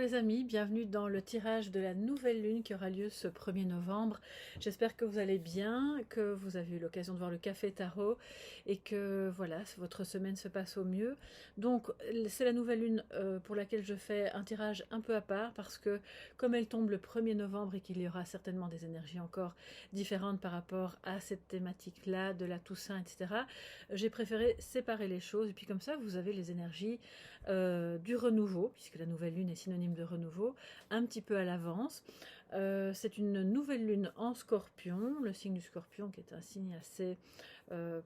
les amis, bienvenue dans le tirage de la nouvelle lune qui aura lieu ce 1er novembre. J'espère que vous allez bien, que vous avez eu l'occasion de voir le café tarot et que voilà, votre semaine se passe au mieux. Donc c'est la nouvelle lune pour laquelle je fais un tirage un peu à part parce que comme elle tombe le 1er novembre et qu'il y aura certainement des énergies encore différentes par rapport à cette thématique-là, de la Toussaint, etc., j'ai préféré séparer les choses et puis comme ça vous avez les énergies du renouveau, puisque la nouvelle lune est synonyme de renouveau, un petit peu à l'avance. C'est une nouvelle lune en Scorpion, le signe du Scorpion qui est un signe assez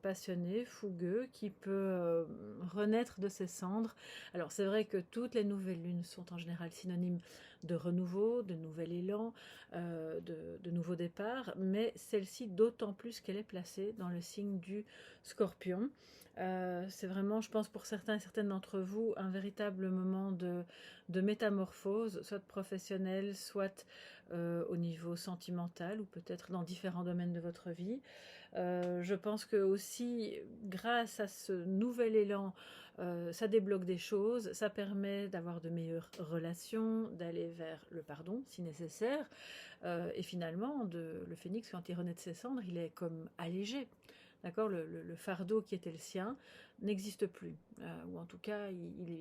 passionné, fougueux, qui peut renaître de ses cendres. Alors c'est vrai que toutes les nouvelles lunes sont en général synonymes de renouveau, de nouvel élan, de nouveau départ, mais celle-ci d'autant plus qu'elle est placée dans le signe du Scorpion. C'est vraiment, je pense pour certains et certaines d'entre vous, un véritable moment de métamorphose, soit professionnelle, soit au niveau sentimental ou peut-être dans différents domaines de votre vie. Je pense que aussi, grâce à ce nouvel élan, ça débloque des choses, ça permet d'avoir de meilleures relations, d'aller vers le pardon si nécessaire. Et finalement, le phénix, quand il renaît de ses cendres, il est comme allégé. D'accord, le fardeau qui était le sien n'existe plus. Ou en tout cas,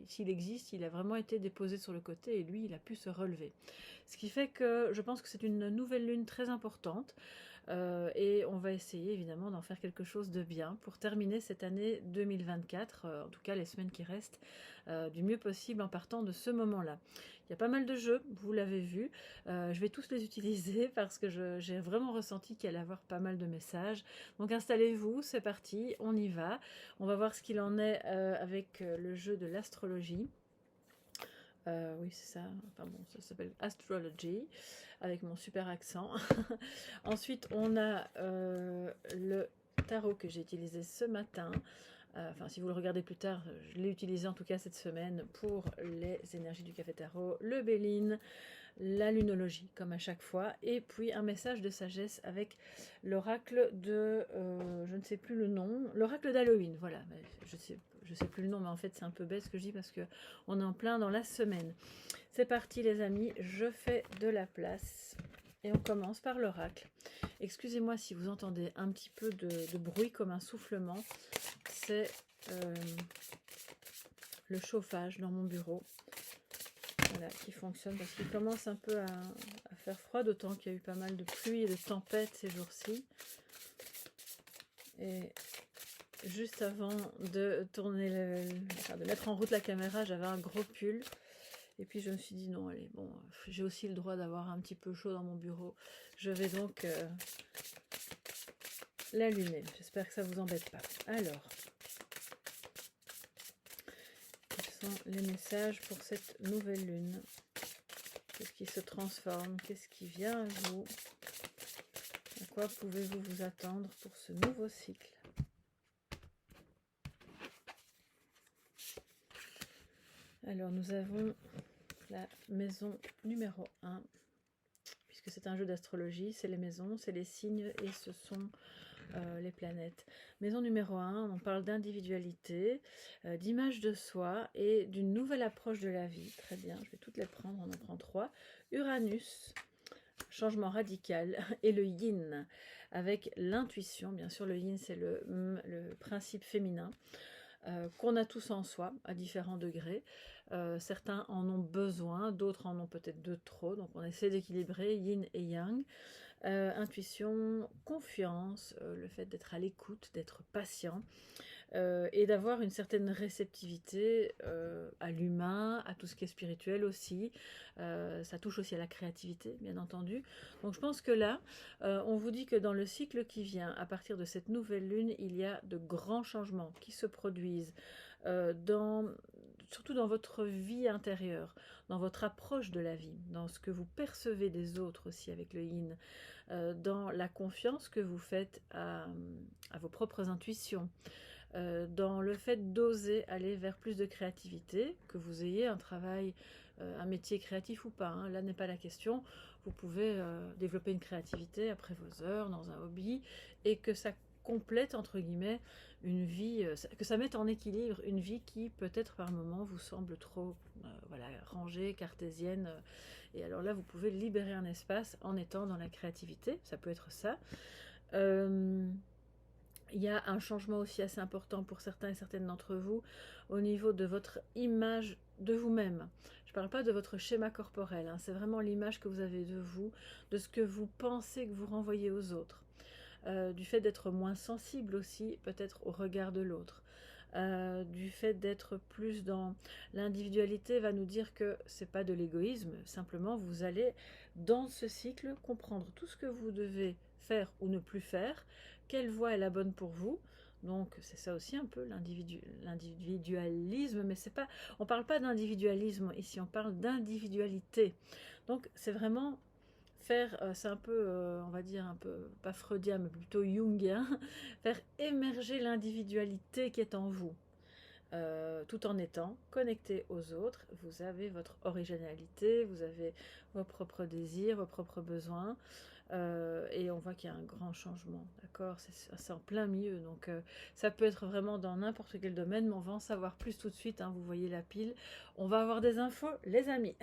s'il existe, il a vraiment été déposé sur le côté et lui, il a pu se relever. Ce qui fait que je pense que c'est une nouvelle lune très importante. Et on va essayer évidemment d'en faire quelque chose de bien pour terminer cette année 2024, en tout cas les semaines qui restent, du mieux possible en partant de ce moment-là. Il y a pas mal de jeux, vous l'avez vu, je vais tous les utiliser parce que j'ai vraiment ressenti qu'il allait y avoir pas mal de messages. Donc installez-vous, c'est parti, on y va. On va voir ce qu'il en est avec le jeu de l'astrologie. Oui, c'est ça. Enfin bon, ça s'appelle Astrology, avec mon super accent. Ensuite, on a le tarot que j'ai utilisé ce matin. Enfin, si vous le regardez plus tard, je l'ai utilisé en tout cas cette semaine pour les énergies du café tarot, le Béline, la lunologie, comme à chaque fois, et puis un message de sagesse avec l'oracle de, je ne sais plus le nom, l'oracle d'Halloween, voilà, je sais plus le nom, mais en fait c'est un peu bête ce que je dis parce que on est en plein dans la semaine. C'est parti les amis, je fais de la place. Et on commence par l'oracle. Excusez-moi si vous entendez un petit peu de bruit comme un soufflement. C'est le chauffage dans mon bureau. Voilà, qui fonctionne parce qu'il commence un peu à faire froid, d'autant qu'il y a eu pas mal de pluie et de tempêtes ces jours-ci. Et juste avant de tourner, de mettre en route la caméra, j'avais un gros pull. Et puis je me suis dit non, allez, bon, j'ai aussi le droit d'avoir un petit peu chaud dans mon bureau. Je vais donc l'allumer. J'espère que ça ne vous embête pas. Alors, quels sont les messages pour cette nouvelle lune? Qu'est-ce qui se transforme? Qu'est-ce qui vient à vous? À quoi pouvez-vous vous attendre pour ce nouveau cycle? Alors nous avons la maison numéro 1, puisque c'est un jeu d'astrologie, c'est les maisons, c'est les signes et ce sont les planètes. Maison numéro 1, on parle d'individualité, d'image de soi et d'une nouvelle approche de la vie. Très bien, je vais toutes les prendre, on en prend 3. Uranus, changement radical, et le yin, avec l'intuition. Bien sûr, le yin, c'est le principe féminin. Qu'on a tous en soi, à différents degrés. Certains en ont besoin, d'autres en ont peut-être de trop, donc on essaie d'équilibrer yin et yang. Intuition, confiance, le fait d'être à l'écoute, d'être patient, et d'avoir une certaine réceptivité à l'humain, à tout ce qui est spirituel aussi. Ça touche aussi à la créativité, bien entendu. Donc je pense que là, on vous dit que dans le cycle qui vient, à partir de cette nouvelle lune, il y a de grands changements qui se produisent, surtout dans votre vie intérieure, dans votre approche de la vie, dans ce que vous percevez des autres aussi avec le yin, dans la confiance que vous faites à vos propres intuitions, dans le fait d'oser aller vers plus de créativité, que vous ayez un travail, un métier créatif ou pas, hein, là n'est pas la question. Vous pouvez développer une créativité après vos heures, dans un hobby, et que ça complète, entre guillemets, une vie, que ça mette en équilibre une vie qui peut-être par moment vous semble trop voilà, rangée, cartésienne. Et alors là, vous pouvez libérer un espace en étant dans la créativité, ça peut être ça. Il y a un changement aussi assez important pour certains et certaines d'entre vous au niveau de votre image de vous-même. Je ne parle pas de votre schéma corporel, hein, c'est vraiment l'image que vous avez de vous, de ce que vous pensez que vous renvoyez aux autres. Du fait d'être moins sensible aussi, peut-être au regard de l'autre. Du fait d'être plus dans l'individualité va nous dire que c'est pas de l'égoïsme, simplement vous allez dans ce cycle comprendre tout ce que vous devez faire ou ne plus faire, quelle voie est la bonne pour vous. Donc c'est ça aussi un peu l'individualisme, mais c'est pas, on parle pas d'individualisme ici, on parle d'individualité. Donc c'est vraiment faire, c'est un peu, on va dire un peu, pas freudien, mais plutôt jungien, faire émerger l'individualité qui est en vous. Tout en étant connecté aux autres, vous avez votre originalité, vous avez vos propres désirs, vos propres besoins, et on voit qu'il y a un grand changement, d'accord, c'est en plein milieu, donc ça peut être vraiment dans n'importe quel domaine, mais on va en savoir plus tout de suite, hein, vous voyez la pile, on va avoir des infos, les amis.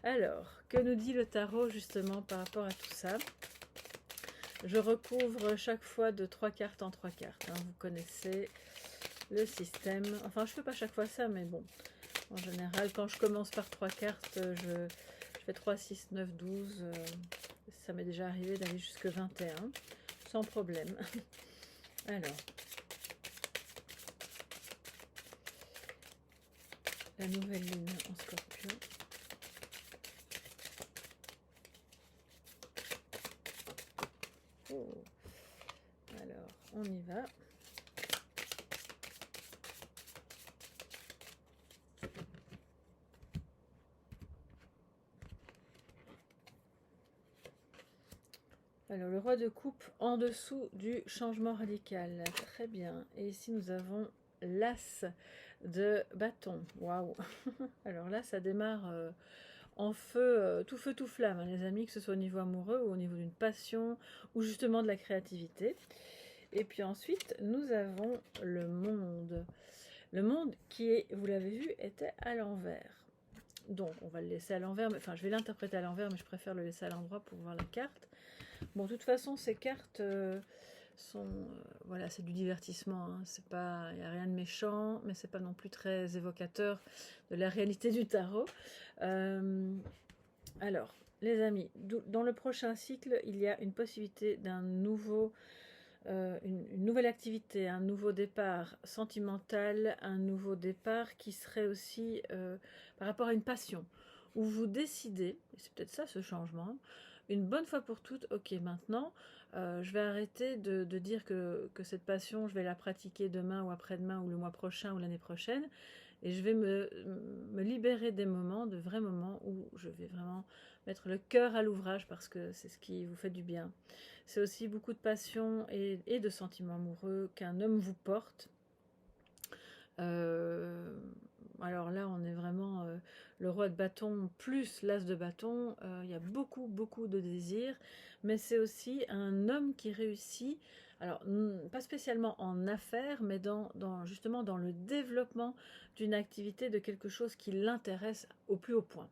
Alors, que nous dit le tarot justement par rapport à tout ça? Je recouvre chaque fois de 3 cartes en 3 cartes, hein, vous connaissez le système, enfin je fais pas chaque fois ça, mais bon, en général quand je commence par 3 cartes, je fais 3, 6, 9, 12, ça m'est déjà arrivé d'aller jusque 21, sans problème. Alors, la nouvelle lune en Scorpion. Oh. Alors, on y va. Alors, le roi de coupe en dessous du changement radical. Très bien. Et ici, nous avons l'as de bâton. Waouh. Alors là, ça démarre en feu, tout flamme, hein, les amis, que ce soit au niveau amoureux ou au niveau d'une passion ou justement de la créativité. Et puis ensuite, nous avons le monde. Le monde qui, est, vous l'avez vu, était à l'envers. Donc, on va le laisser à l'envers. Enfin, je vais l'interpréter à l'envers, mais je préfère le laisser à l'endroit pour voir la carte. Bon, de toute façon, ces cartes sont... voilà, c'est du divertissement. Hein. C'est pas, il n'y a rien de méchant, mais c'est pas non plus très évocateur de la réalité du tarot. Alors, les amis, dans le prochain cycle, il y a une possibilité d'un nouveau... une nouvelle activité, un nouveau départ sentimental, un nouveau départ qui serait aussi par rapport à une passion, où vous décidez, et c'est peut-être ça ce changement, une bonne fois pour toutes, ok, maintenant, je vais arrêter de dire que cette passion, je vais la pratiquer demain ou après-demain ou le mois prochain ou l'année prochaine, et je vais me libérer des moments, de vrais moments où je vais vraiment mettre le cœur à l'ouvrage parce que c'est ce qui vous fait du bien. C'est aussi beaucoup de passion et de sentiments amoureux qu'un homme vous porte. Alors là, on est vraiment le roi de bâton plus l'as de bâton. Il y a beaucoup de désirs, mais c'est aussi un homme qui réussit. Alors, pas spécialement en affaires, mais justement dans le développement d'une activité, de quelque chose qui l'intéresse au plus haut point.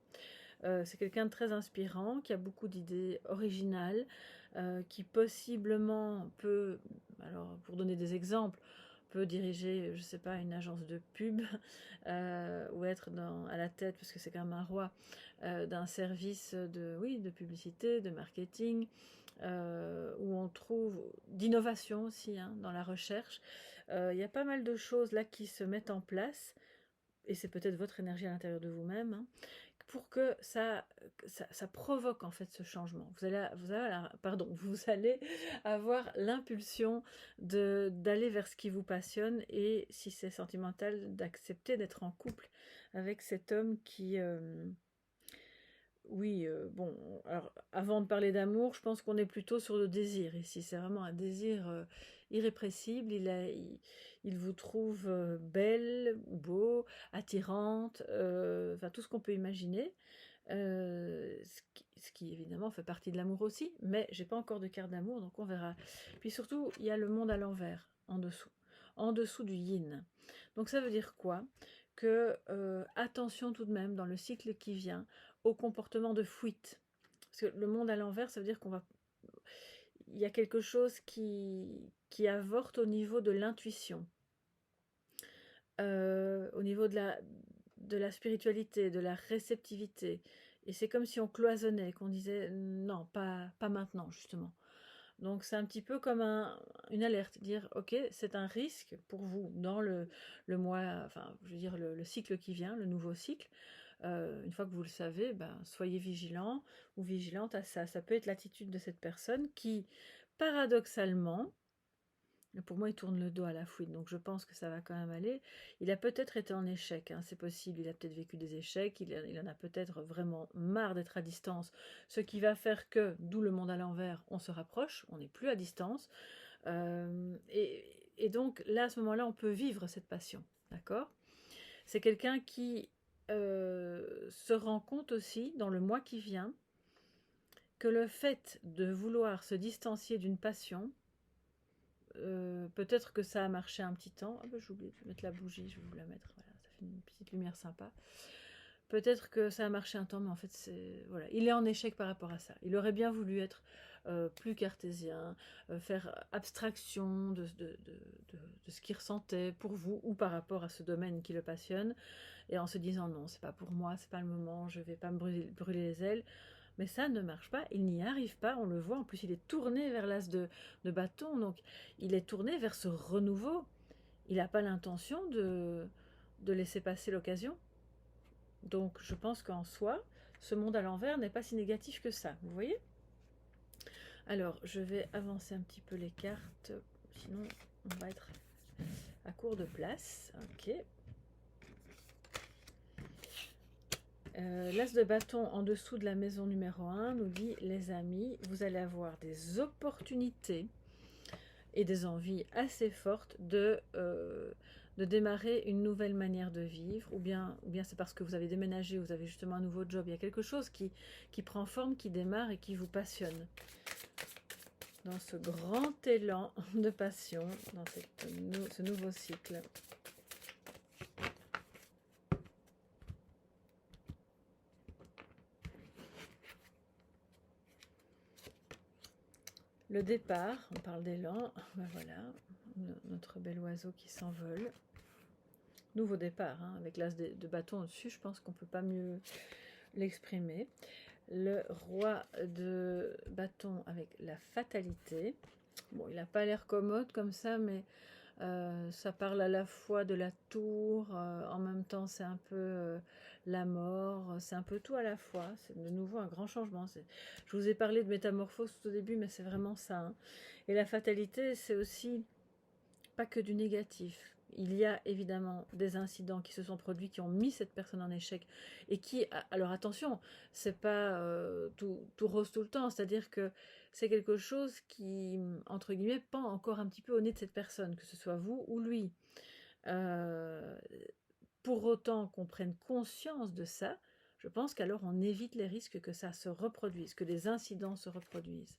C'est quelqu'un de très inspirant, qui a beaucoup d'idées originales, qui possiblement peut, alors pour donner des exemples, peut diriger, je ne sais pas, une agence de pub, ou être à la tête, parce que c'est quand même un roi, d'un service de publicité, de marketing, où on trouve d'innovation aussi, hein, dans la recherche. Il y a pas mal de choses là qui se mettent en place, et c'est peut-être votre énergie à l'intérieur de vous-même, hein, pour que ça provoque en fait ce changement. Vous allez avoir l'impulsion d'aller vers ce qui vous passionne, et si c'est sentimental, d'accepter d'être en couple avec cet homme qui... oui, bon, alors avant de parler d'amour, je pense qu'on est plutôt sur le désir ici. C'est vraiment un désir irrépressible. Il vous trouve belle, beau, attirante, enfin tout ce qu'on peut imaginer. ce qui évidemment fait partie de l'amour aussi, mais j'ai pas encore de carte d'amour, donc on verra. Puis surtout, il y a le monde à l'envers, en dessous du yin. Donc ça veut dire quoi? Que attention tout de même dans le cycle qui vient au comportement de fuite. Parce que le monde à l'envers, ça veut dire il y a quelque chose qui avorte au niveau de l'intuition, au niveau de la spiritualité, de la réceptivité. Et c'est comme si on cloisonnait, qu'on disait non, pas maintenant, justement. Donc c'est un petit peu comme une alerte, dire ok, c'est un risque pour vous dans le mois, enfin je veux dire le cycle qui vient, le nouveau cycle. Une fois que vous le savez, ben, soyez vigilant ou vigilante à ça. Ça peut être l'attitude de cette personne qui, paradoxalement, pour moi, il tourne le dos à la fuite, donc je pense que ça va quand même aller. Il a peut-être été en échec, hein, c'est possible, il a peut-être vécu des échecs, il en a peut-être vraiment marre d'être à distance, ce qui va faire que, d'où le monde à l'envers, on se rapproche, on n'est plus à distance. Et donc là, à ce moment-là, on peut vivre cette passion, d'accord? C'est quelqu'un qui se rend compte aussi, dans le mois qui vient, que le fait de vouloir se distancier d'une passion, peut-être que ça a marché un petit temps. Ah ben, j'ai oublié de mettre la bougie, je vais vous la mettre. Voilà, ça fait une petite lumière sympa. Peut-être que ça a marché un temps, mais en fait, voilà, il est en échec par rapport à ça. Il aurait bien voulu être plus cartésien, faire abstraction de ce qu'il ressentait pour vous ou par rapport à ce domaine qui le passionne, et en se disant non, c'est pas pour moi, c'est pas le moment, je vais pas me brûler les ailes. Mais ça ne marche pas, il n'y arrive pas, on le voit, en plus il est tourné vers l'as de bâton, donc il est tourné vers ce renouveau. Il n'a pas l'intention de laisser passer l'occasion. Donc je pense qu'en soi, ce monde à l'envers n'est pas si négatif que ça, vous voyez? Alors, je vais avancer un petit peu les cartes, sinon on va être à court de place. Ok. L'as de bâton en dessous de la maison numéro 1 nous dit, les amis, vous allez avoir des opportunités et des envies assez fortes de démarrer une nouvelle manière de vivre, ou bien c'est parce que vous avez déménagé, vous avez justement un nouveau job, il y a quelque chose qui prend forme, qui démarre et qui vous passionne. Dans ce grand élan de passion, dans ce nouveau cycle. Le départ, on parle d'élan, ben voilà, notre bel oiseau qui s'envole. Nouveau départ, hein, avec l'as de bâton au-dessus, je pense qu'on ne peut pas mieux l'exprimer. Le roi de bâton avec la fatalité. Bon, il n'a pas l'air commode comme ça, mais ça parle à la fois de la tour, en même temps c'est un peu la mort, c'est un peu tout à la fois. C'est de nouveau un grand changement. Je vous ai parlé de métamorphose tout au début, mais c'est vraiment ça, hein. Et la fatalité, c'est aussi pas que du négatif. Il y a évidemment des incidents qui se sont produits, qui ont mis cette personne en échec, et qui, alors attention, c'est pas tout rose tout le temps, c'est-à-dire que c'est quelque chose qui, entre guillemets, pend encore un petit peu au nez de cette personne, que ce soit vous ou lui. Pour autant qu'on prenne conscience de ça, je pense qu'alors on évite les risques que ça se reproduise, que des incidents se reproduisent,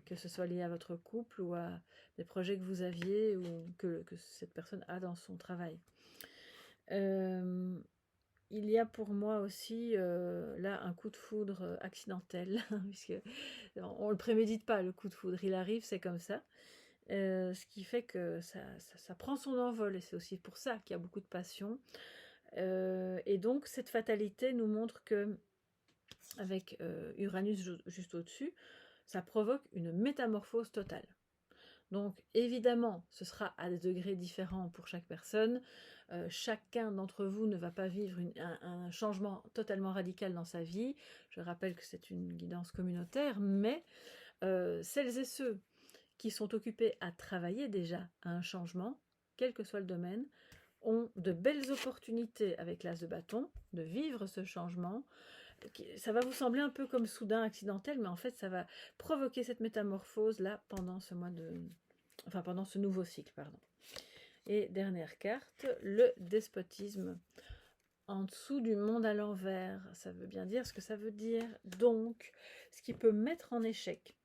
que ce soit lié à votre couple ou à des projets que vous aviez ou que cette personne a dans son travail. Il y a pour moi aussi là un coup de foudre accidentel, puisque on ne le prémédite pas, le coup de foudre, il arrive, c'est comme ça. Ce qui fait que ça prend son envol, et c'est aussi pour ça qu'il y a beaucoup de passion. Et donc cette fatalité nous montre que, avec Uranus juste au-dessus, ça provoque une métamorphose totale. Donc évidemment, ce sera à des degrés différents pour chaque personne. Chacun d'entre vous ne va pas vivre un changement totalement radical dans sa vie. Je rappelle que c'est une guidance communautaire, mais celles et ceux qui sont occupés à travailler déjà à un changement, quel que soit le domaine, ont de belles opportunités avec l'as de bâton de vivre ce changement. Ça va vous sembler un peu comme soudain, accidentel, mais en fait ça va provoquer cette métamorphose là pendant pendant ce nouveau cycle, pardon. Et dernière carte, le despotisme en dessous du monde à l'envers. Ça veut bien dire ce que ça veut dire. Donc, ce qui peut mettre en échec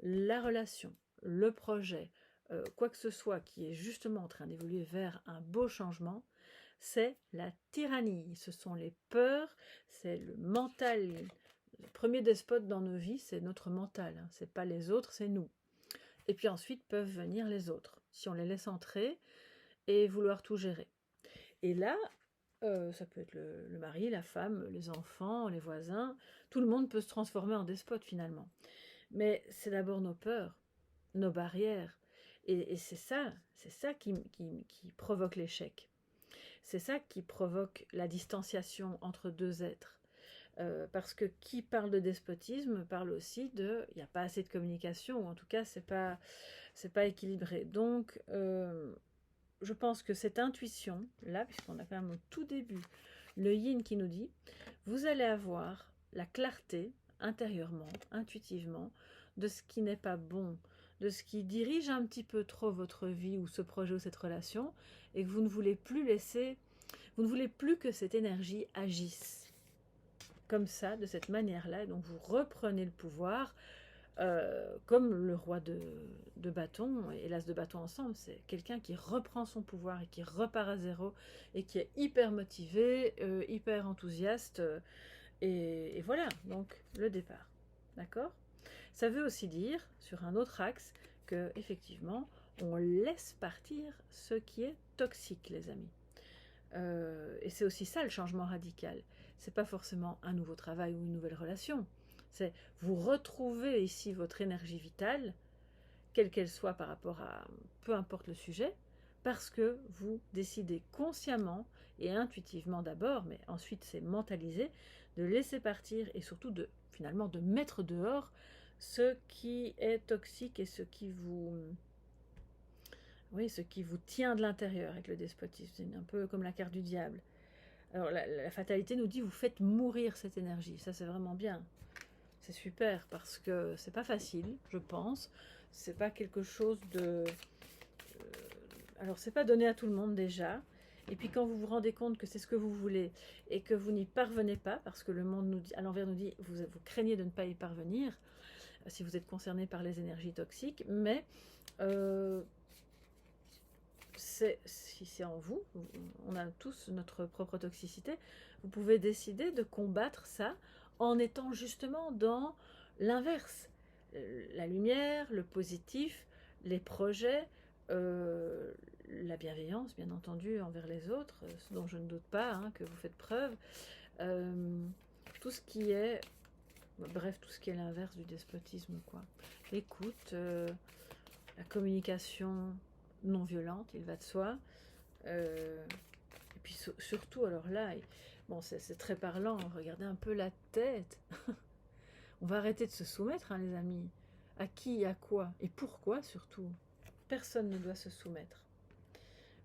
la relation, le projet, quoi que ce soit qui est justement en train d'évoluer vers un beau changement, c'est la tyrannie. Ce sont les peurs, c'est le mental. Le premier despote dans nos vies, c'est notre mental. Hein. C'est pas les autres, c'est nous. Et puis ensuite peuvent venir les autres, si on les laisse entrer et vouloir tout gérer. Et là, ça peut être le mari, la femme, les enfants, les voisins. Tout le monde peut se transformer en despote finalement. Mais c'est d'abord nos peurs, nos barrières. Et c'est ça qui provoque l'échec. C'est ça qui provoque la distanciation entre deux êtres. Parce que qui parle de despotisme parle aussi de il n'y a pas assez de communication, ou en tout cas c'est pas équilibré. Donc je pense que cette intuition là, puisqu'on a quand même au tout début le yin qui nous dit vous allez avoir la clarté intérieurement, intuitivement, de ce qui n'est pas bon, de ce qui dirige un petit peu trop votre vie ou ce projet ou cette relation, et que vous ne voulez plus laisser, vous ne voulez plus que cette énergie agisse comme ça, de cette manière-là, et donc vous reprenez le pouvoir, comme le roi de bâton et l'as de bâton ensemble. C'est quelqu'un qui reprend son pouvoir et qui repart à zéro et qui est hyper motivé, hyper enthousiaste, et voilà, donc le départ. D'accord? Ça veut aussi dire, sur un autre axe, que effectivement, on laisse partir ce qui est toxique, les amis. Et c'est aussi ça le changement radical. C'est pas forcément un nouveau travail ou une nouvelle relation. C'est vous retrouvez ici votre énergie vitale, quelle qu'elle soit par rapport à peu importe le sujet, parce que vous décidez consciemment et intuitivement d'abord, mais ensuite c'est mentalisé, de laisser partir et surtout de finalement de mettre dehors ce qui est toxique et ce qui vous tient de l'intérieur avec le despotisme. C'est un peu comme la carte du diable. Alors la fatalité nous dit vous faites mourir cette énergie. Ça c'est vraiment bien. C'est super parce que c'est pas facile, je pense. C'est pas quelque chose de... alors c'est pas donné à tout le monde déjà. Et puis quand vous vous rendez compte que c'est ce que vous voulez et que vous n'y parvenez pas, parce que le monde nous dit, à l'envers nous dit, vous craignez de ne pas y parvenir, si vous êtes concerné par les énergies toxiques, mais si c'est en vous, on a tous notre propre toxicité, vous pouvez décider de combattre ça en étant justement dans l'inverse. La lumière, le positif, les projets, la bienveillance, bien entendu, envers les autres, ce dont je ne doute pas, hein, que vous faites preuve. Tout ce qui est, bref, tout ce qui est l'inverse du despotisme, quoi. L'écoute, la communication non violente, il va de soi. Et puis surtout, alors là, bon, c'est très parlant, regardez un peu la tête. On va arrêter de se soumettre, hein, les amis. À qui, à quoi et pourquoi surtout. Personne ne doit se soumettre.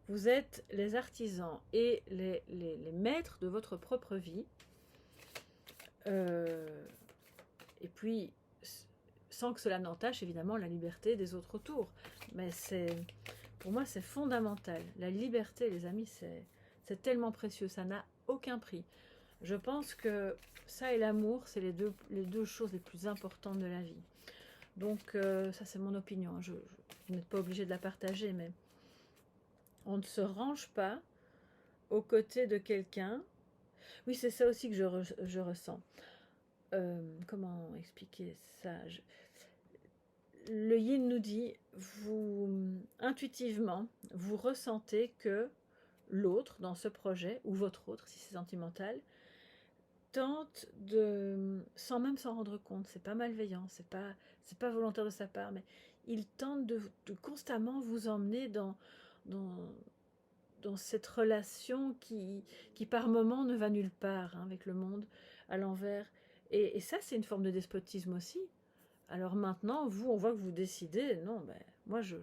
Vous êtes les artisans et les maîtres de votre propre vie. Et puis, sans que cela n'entache évidemment la liberté des autres autour. Mais pour moi, c'est fondamental. La liberté, les amis, c'est tellement précieux. Ça n'a aucun prix. Je pense que ça et l'amour, c'est les deux choses les plus importantes de la vie. Donc, ça, c'est mon opinion. Vous n'êtes pas obligé de la partager, mais on ne se range pas aux côtés de quelqu'un. Oui, c'est ça aussi que je ressens. Comment expliquer ça? Le yin nous dit, intuitivement, vous ressentez que l'autre dans ce projet, ou votre autre, si c'est sentimental, tente sans même s'en rendre compte, c'est pas malveillant, c'est pas volontaire de sa part, mais il tente de constamment vous emmener dans cette relation qui par moment ne va nulle part, hein, avec le monde à l'envers. Et ça, c'est une forme de despotisme aussi. Alors maintenant, on voit que vous décidez, non, ben, moi je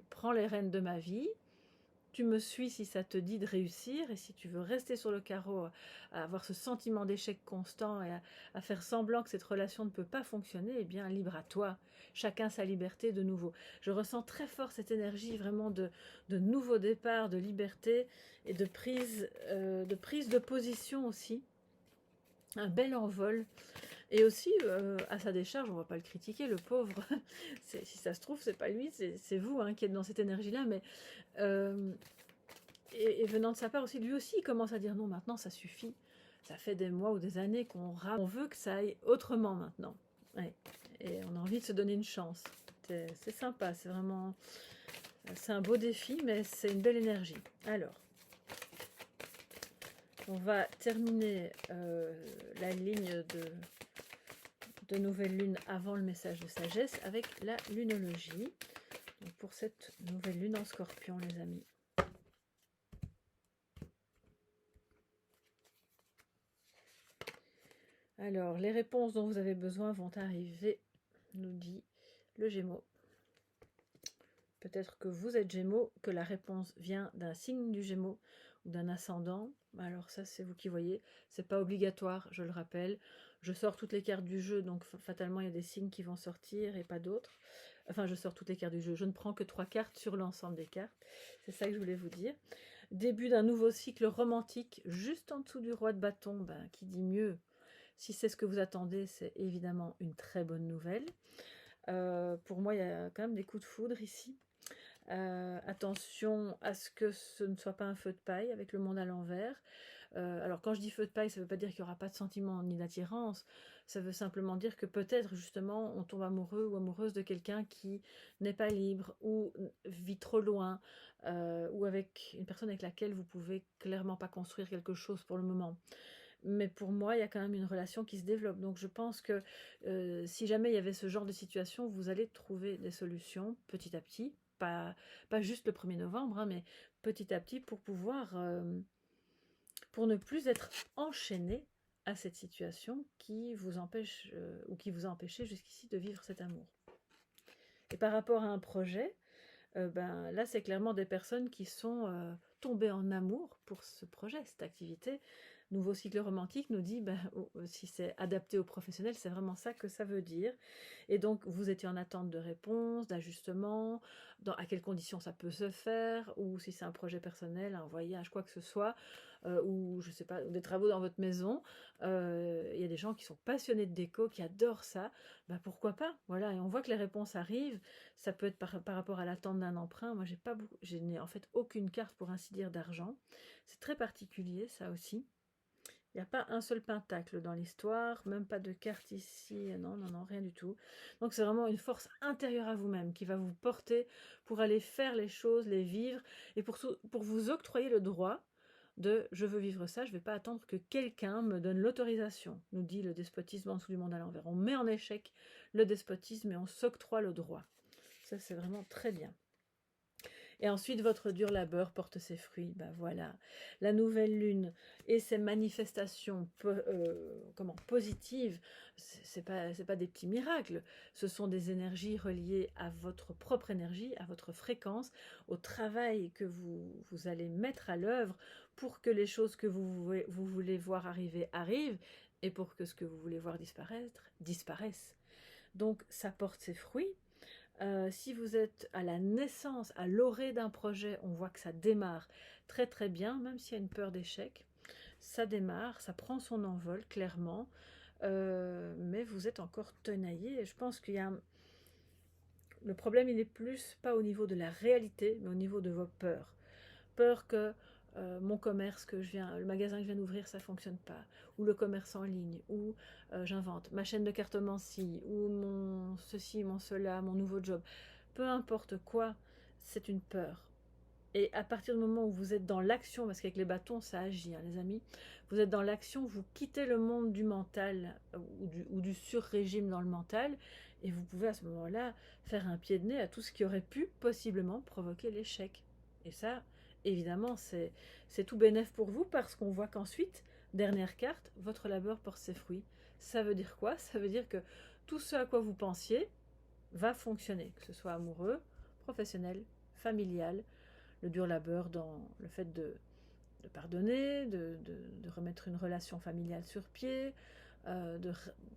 prends les rênes de ma vie, tu me suis si ça te dit de réussir, et si tu veux rester sur le carreau, à avoir ce sentiment d'échec constant et à faire semblant que cette relation ne peut pas fonctionner, eh bien libre à toi, chacun sa liberté de nouveau. Je ressens très fort cette énergie vraiment de nouveau départ, de liberté et de prise de position aussi, un bel envol. Et aussi, à sa décharge, on ne va pas le critiquer, le pauvre. Si ça se trouve, c'est pas lui, c'est vous hein, qui êtes dans cette énergie-là. Mais et venant de sa part aussi, lui aussi, il commence à dire non, maintenant ça suffit. Ça fait des mois ou des années on veut que ça aille autrement maintenant. Ouais. Et on a envie de se donner une chance. C'est sympa, c'est vraiment... C'est un beau défi, mais c'est une belle énergie. Alors, on va terminer la ligne de nouvelle lune avant le message de sagesse avec la lunologie. Donc pour cette nouvelle lune en Scorpion, les amis. Alors, les réponses dont vous avez besoin vont arriver, nous dit le Gémeaux. Peut-être que vous êtes Gémeaux, que la réponse vient d'un signe du Gémeaux ou d'un ascendant. Alors ça, c'est vous qui voyez. C'est pas obligatoire, je le rappelle. Je sors toutes les cartes du jeu, donc fatalement, il y a des signes qui vont sortir et pas d'autres. Enfin, je sors toutes les cartes du jeu. Je ne prends que 3 cartes sur l'ensemble des cartes. C'est ça que je voulais vous dire. Début d'un nouveau cycle romantique, juste en dessous du roi de bâton, qui dit mieux. Si c'est ce que vous attendez, c'est évidemment une très bonne nouvelle. Pour moi, il y a quand même des coups de foudre ici. Attention à ce que ce ne soit pas un feu de paille avec le monde à l'envers. Alors quand je dis feu de paille, ça ne veut pas dire qu'il n'y aura pas de sentiment ni d'attirance. Ça veut simplement dire que peut-être justement on tombe amoureux ou amoureuse de quelqu'un qui n'est pas libre ou vit trop loin, ou avec une personne avec laquelle vous pouvez clairement pas construire quelque chose pour le moment. Mais pour moi, il y a quand même une relation qui se développe. Donc je pense que si jamais il y avait ce genre de situation, vous allez trouver des solutions petit à petit, pas juste le 1er novembre, hein, mais petit à petit pour pouvoir, pour ne plus être enchaîné à cette situation qui vous empêche ou qui vous a empêché jusqu'ici de vivre cet amour. Et par rapport à un projet, là c'est clairement des personnes qui sont tombées en amour pour ce projet, cette activité. Nouveau cycle romantique nous dit, si c'est adapté aux professionnels, c'est vraiment ça que ça veut dire. Et donc, vous étiez en attente de réponse, d'ajustement, à quelles conditions ça peut se faire, ou si c'est un projet personnel, un voyage, quoi que ce soit, ou je sais pas, des travaux dans votre maison. Il y a des gens qui sont passionnés de déco, qui adorent ça. Pourquoi pas, voilà. Et on voit que les réponses arrivent. Ça peut être par rapport à l'attente d'un emprunt. Moi, je n'ai en fait aucune carte, pour ainsi dire, d'argent. C'est très particulier, ça aussi. Il n'y a pas un seul pentacle dans l'histoire, même pas de carte ici, non, non, non, rien du tout. Donc c'est vraiment une force intérieure à vous-même qui va vous porter pour aller faire les choses, les vivre, et pour vous octroyer le droit de « je veux vivre ça, je ne vais pas attendre que quelqu'un me donne l'autorisation », nous dit le despotisme en dessous du monde à l'envers. On met en échec le despotisme et on s'octroie le droit. Ça, c'est vraiment très bien. Et ensuite, votre dur labeur porte ses fruits. Voilà, la nouvelle lune et ses manifestations positives, c'est pas des petits miracles. Ce sont des énergies reliées à votre propre énergie, à votre fréquence, au travail que vous allez mettre à l'œuvre pour que les choses que vous voulez voir arriver arrivent, et pour que ce que vous voulez voir disparaître disparaisse. Donc, ça porte ses fruits. Si vous êtes à la naissance, à l'orée d'un projet, on voit que ça démarre très très bien, même s'il y a une peur d'échec. Ça démarre, ça prend son envol, clairement. Mais vous êtes encore tenaillé. Et je pense qu'il y a... Le problème, il est plus pas au niveau de la réalité, mais au niveau de vos peurs. Peur que mon commerce le magasin que je viens d'ouvrir, ça fonctionne pas, ou le commerce en ligne, ou j'invente ma chaîne de cartomancie, ou mon ceci, mon cela, mon nouveau job, peu importe quoi, c'est une peur. Et à partir du moment où vous êtes dans l'action, parce qu'avec les bâtons ça agit, hein, les amis, vous êtes dans l'action, vous quittez le monde du mental ou du sur-régime dans le mental, et vous pouvez à ce moment-là faire un pied de nez à tout ce qui aurait pu possiblement provoquer l'échec. Et ça, évidemment, c'est tout bénef pour vous, parce qu'on voit qu'ensuite, dernière carte, votre labeur porte ses fruits. Ça veut dire quoi? Ça veut dire que tout ce à quoi vous pensiez va fonctionner, que ce soit amoureux, professionnel, familial. le dur labeur dans le fait de pardonner, de remettre une relation familiale sur pied,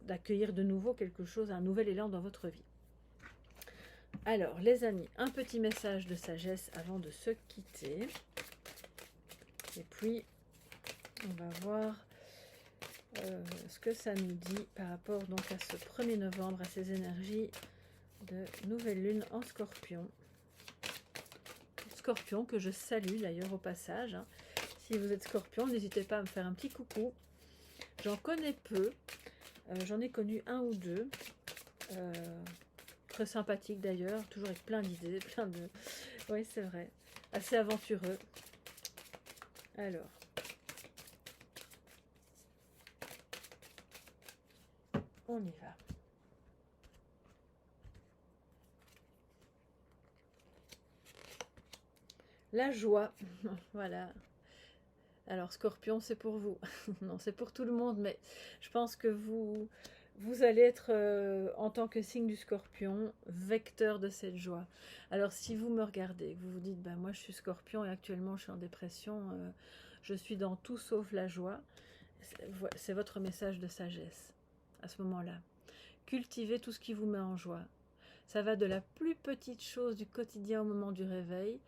d'accueillir de nouveau quelque chose, un nouvel élan dans votre vie. Alors, les amis, un petit message de sagesse avant de se quitter. Et puis, on va voir ce que ça nous dit par rapport donc à ce 1er novembre, à ces énergies de nouvelle lune en Scorpion. Scorpion que je salue d'ailleurs au passage. Hein. Si vous êtes Scorpion, n'hésitez pas à me faire un petit coucou. J'en connais peu. J'en ai connu un ou deux. Très sympathique d'ailleurs, toujours avec plein d'idées, plein de... Oui, c'est vrai. Assez aventureux. Alors. On y va. La joie. Voilà. Alors, Scorpion, c'est pour vous. Non, c'est pour tout le monde, mais je pense que vous allez être, en tant que signe du Scorpion, vecteur de cette joie. Alors, si vous me regardez, vous vous dites, ben, moi, je suis Scorpion et actuellement, je suis en dépression, je suis dans tout sauf la joie, c'est votre message de sagesse à ce moment-là. Cultivez tout ce qui vous met en joie. Ça va de la plus petite chose du quotidien au moment du réveil,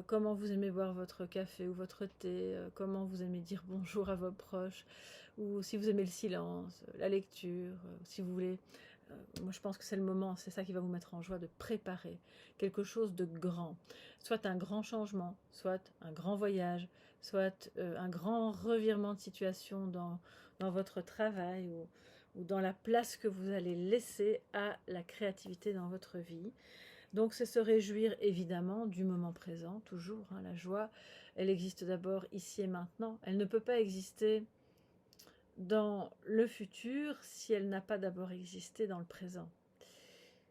comment vous aimez boire votre café ou votre thé, comment vous aimez dire bonjour à vos proches, ou si vous aimez le silence, la lecture, si vous voulez. Moi je pense que c'est le moment, c'est ça qui va vous mettre en joie, de préparer quelque chose de grand. Soit un grand changement, soit un grand voyage, soit un grand revirement de situation dans votre travail ou dans la place que vous allez laisser à la créativité dans votre vie. Donc c'est se réjouir évidemment du moment présent, toujours. Hein, la joie, elle existe d'abord ici et maintenant. Elle ne peut pas exister dans le futur si elle n'a pas d'abord existé dans le présent.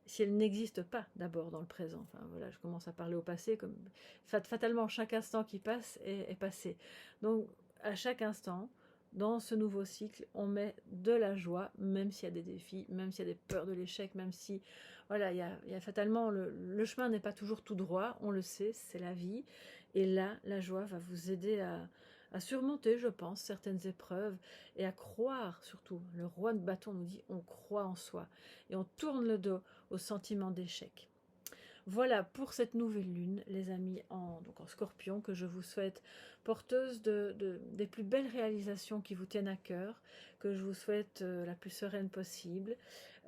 Si elle n'existe pas d'abord dans le présent. Enfin voilà, je commence à parler au passé, comme fatalement chaque instant qui passe est passé. Donc à chaque instant, dans ce nouveau cycle, on met de la joie, même s'il y a des défis, même s'il y a des peurs de l'échec, même si, voilà, il y a fatalement, le chemin n'est pas toujours tout droit, on le sait, c'est la vie. Et là, la joie va vous aider à surmonter, je pense, certaines épreuves et à croire, surtout. Le roi de bâton nous dit, on croit en soi et on tourne le dos au sentiment d'échec. Voilà pour cette nouvelle lune, les amis, donc en Scorpion, que je vous souhaite porteuse des plus belles réalisations qui vous tiennent à cœur, que je vous souhaite la plus sereine possible,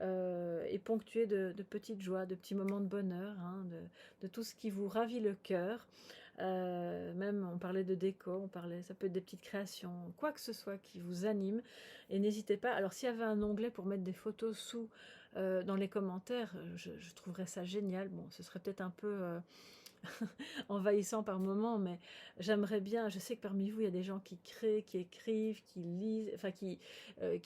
et ponctuée de petites joies, de petits moments de bonheur, hein, de tout ce qui vous ravit le cœur. Même on parlait de déco, ça peut être des petites créations, quoi que ce soit qui vous anime, et n'hésitez pas. Alors s'il y avait un onglet pour mettre des photos sous dans les commentaires, je trouverais ça génial. Bon, ce serait peut-être un peu envahissant par moment, mais j'aimerais bien. Je sais que parmi vous, il y a des gens qui créent, qui écrivent, qui lisent, enfin qui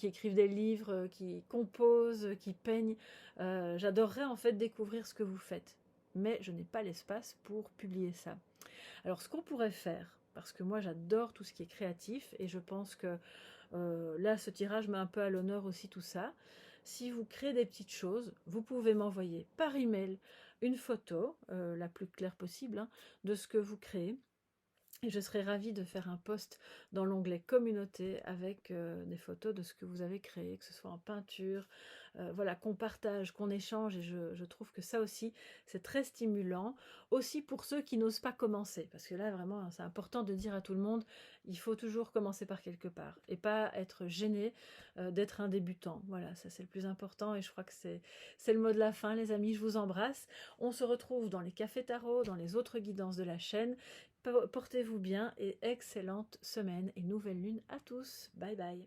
écrivent des livres, qui composent, qui peignent. J'adorerais en fait découvrir ce que vous faites, mais je n'ai pas l'espace pour publier ça. Alors, ce qu'on pourrait faire, parce que moi j'adore tout ce qui est créatif, et je pense que là, ce tirage met un peu à l'honneur aussi tout ça. Si vous créez des petites choses, vous pouvez m'envoyer par email une photo, la plus claire possible, hein, de ce que vous créez. Et je serais ravie de faire un post dans l'onglet communauté avec des photos de ce que vous avez créé, que ce soit en peinture, voilà, qu'on partage, qu'on échange, et je trouve que ça aussi, c'est très stimulant, aussi pour ceux qui n'osent pas commencer, parce que là, vraiment, c'est important de dire à tout le monde, il faut toujours commencer par quelque part, et pas être gêné d'être un débutant. Voilà, ça c'est le plus important, et je crois que c'est le mot de la fin, les amis, je vous embrasse. On se retrouve dans les cafés tarot, dans les autres guidances de la chaîne. Portez-vous bien et excellente semaine et nouvelle lune à tous. Bye bye.